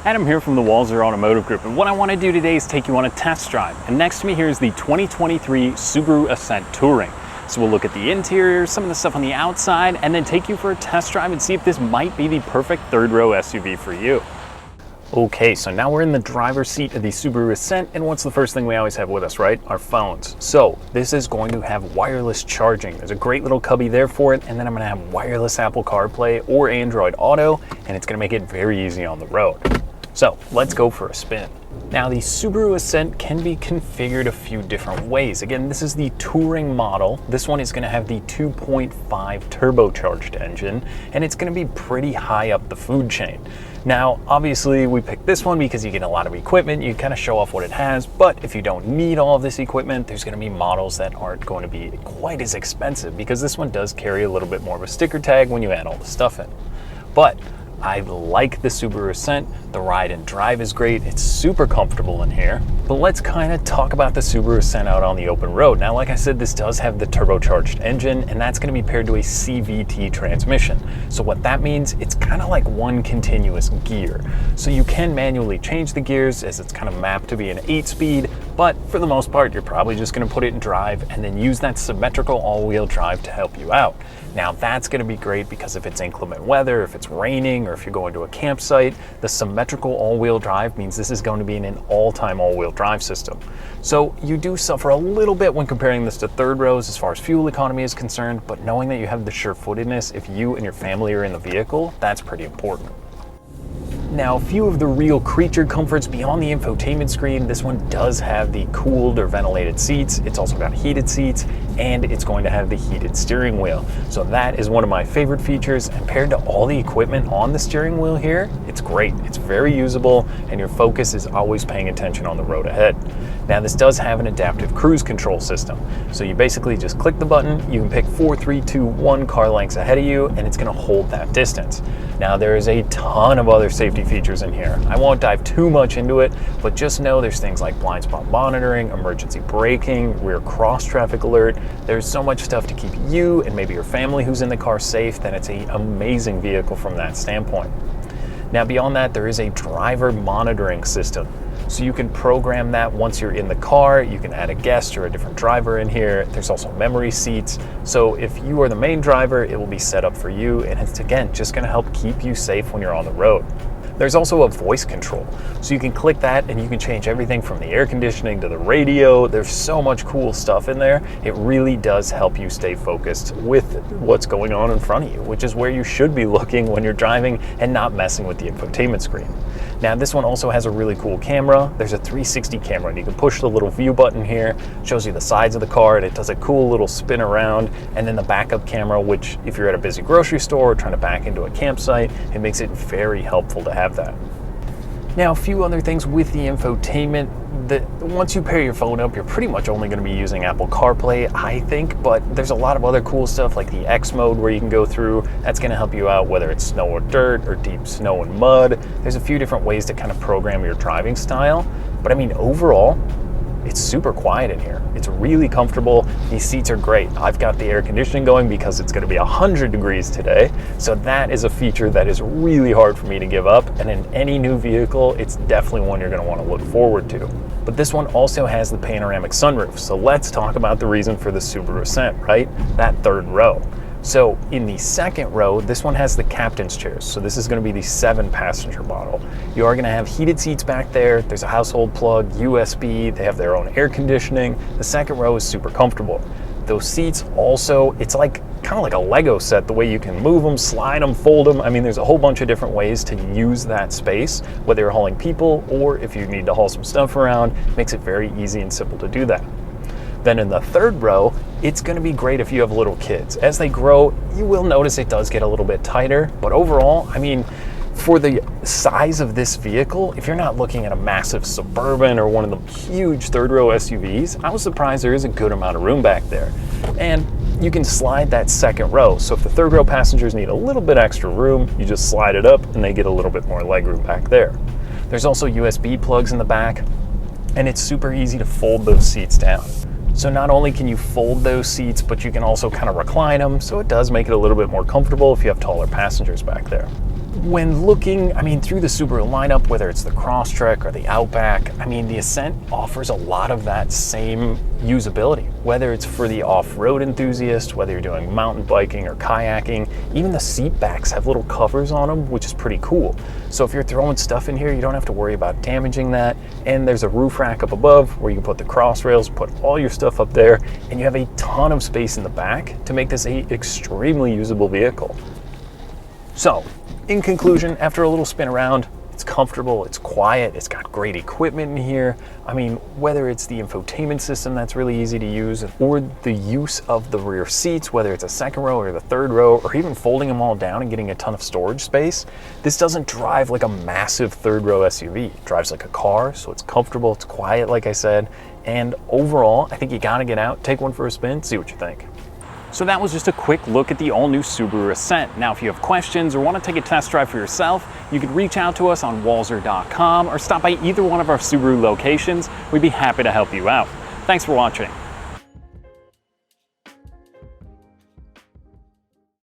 Adam here from the Walser Automotive Group, and what I want to do today is take you on a test drive. And next to me here is the 2023 Subaru Ascent Touring. So we'll look at the interior, some of the stuff on the outside, and then take you for a test drive and see if this might be the perfect third row SUV for you. Okay, so now we're in the driver's seat of the Subaru Ascent, and what's the first thing we always have with us, right? Our phones. So this is going to have wireless charging. There's a great little cubby there for it, and then I'm gonna have wireless Apple CarPlay or Android Auto, and it's gonna make it very easy on the road. So let's go for a spin. Now the Subaru Ascent can be configured a few different ways. Again, this is the touring model. This one is going to have the 2.5 turbocharged engine, and it's going to be pretty high up the food chain. Now, obviously we picked this one because you get a lot of equipment, you kind of show off what it has, but if you don't need all of this equipment, there's going to be models that aren't going to be quite as expensive because this one does carry a little bit more of a sticker tag when you add all the stuff in. But I like the Subaru Ascent. The ride and drive is great. It's super comfortable in here. But let's kind of talk about the Subaru Ascent out on the open road. Now, like I said, this does have the turbocharged engine, and that's going to be paired to a CVT transmission. So what that means, it's kind of like one continuous gear. So you can manually change the gears as it's kind of mapped to be an 8-speed, but for the most part, you're probably just going to put it in drive and then use that symmetrical all-wheel drive to help you out. Now, that's going to be great because if it's inclement weather, if it's raining, or if you're going to a campsite, the symmetrical all-wheel drive means this is going to be in an all-time all-wheel drive system. So you do suffer a little bit when comparing this to third rows as far as fuel economy is concerned, but knowing that you have the sure-footedness if you and your family are in the vehicle, that's pretty important. Now, a few of the real creature comforts beyond the infotainment screen, this one does have the cooled or ventilated seats. It's also got heated seats, and it's going to have the heated steering wheel. So that is one of my favorite features, and paired to all the equipment on the steering wheel here, it's great. It's very usable, and your focus is always paying attention on the road ahead. Now, this does have an adaptive cruise control system. So you basically just click the button, you can pick 4, 3, 2, 1 car lengths ahead of you, and it's gonna hold that distance. Now, there is a ton of other safety features in here. I won't dive too much into it, but just know there's things like blind spot monitoring, emergency braking, rear cross traffic alert. There's so much stuff to keep you and maybe your family who's in the car safe that it's an amazing vehicle from that standpoint. Now, beyond that, there is a driver monitoring system. So you can program that once you're in the car. You can add a guest or a different driver in here. There's also memory seats. So if you are the main driver, it will be set up for you. And it's, again, just gonna help keep you safe when you're on the road. There's also a voice control. So you can click that and you can change everything from the air conditioning to the radio. There's so much cool stuff in there. It really does help you stay focused with what's going on in front of you, which is where you should be looking when you're driving and not messing with the infotainment screen. Now, this one also has a really cool camera. There's a 360 camera, and you can push the little view button here, shows you the sides of the car, and it does a cool little spin around, and then the backup camera, which if you're at a busy grocery store or trying to back into a campsite, it makes it very helpful to have that. Now, a few other things with the infotainment. Once you pair your phone up, you're pretty much only going to be using Apple CarPlay, I think, but there's a lot of other cool stuff like the X mode where you can go through. That's going to help you out whether it's snow or dirt or deep snow and mud. There's a few different ways to kind of program your driving style, but I mean, overall, it's super quiet in here. It's really comfortable. These seats are great. I've got the air conditioning going because it's going to be 100 degrees today. So that is a feature that is really hard for me to give up. And in any new vehicle, it's definitely one you're going to want to look forward to. But this one also has the panoramic sunroof. So let's talk about the reason for the Subaru Ascent, right? That third row. So in the second row, this one has the captain's chairs. So this is going to be the 7-passenger model. You are going to have heated seats back there. There's a household plug, USB. They have their own air conditioning. The second row is super comfortable. Those seats also, it's like kind of like a Lego set, the way you can move them, slide them, fold them. I mean, there's a whole bunch of different ways to use that space, whether you're hauling people or if you need to haul some stuff around. It makes it very easy and simple to do that. Then in the third row, it's going to be great if you have little kids. As they grow, you will notice it does get a little bit tighter, but overall, I mean, for the size of this vehicle, if you're not looking at a massive Suburban or one of the huge third row SUVs, I was surprised there is a good amount of room back there. And you can slide that second row. So if the third row passengers need a little bit extra room, you just slide it up and they get a little bit more leg room back there. There's also USB plugs in the back, and it's super easy to fold those seats down. So not only can you fold those seats, but you can also kind of recline them, so it does make it a little bit more comfortable if you have taller passengers back there. when looking, through the Subaru lineup, whether it's the Crosstrek or the Outback, the Ascent offers a lot of that same usability, whether it's for the off-road enthusiast, whether you're doing mountain biking or kayaking. Even the seat backs have little covers on them, which is pretty cool. So if you're throwing stuff in here, you don't have to worry about damaging that. And there's a roof rack up above where you can put the cross rails, put all your stuff up there, and you have a ton of space in the back to make this an extremely usable vehicle. So, in conclusion, after a little spin around, it's comfortable, it's quiet, it's got great equipment in here. Whether it's the infotainment system that's really easy to use, or the use of the rear seats, whether it's a second row or the third row, or even folding them all down and getting a ton of storage space, this doesn't drive like a massive third row SUV. It drives like a car, so it's comfortable, it's quiet, like I said, and overall, I think you gotta get out, take one for a spin, see what you think. So that was just a quick look at the all-new Subaru Ascent. Now, if you have questions or want to take a test drive for yourself, you can reach out to us on Walser.com or stop by either one of our Subaru locations. We'd be happy to help you out. Thanks for watching.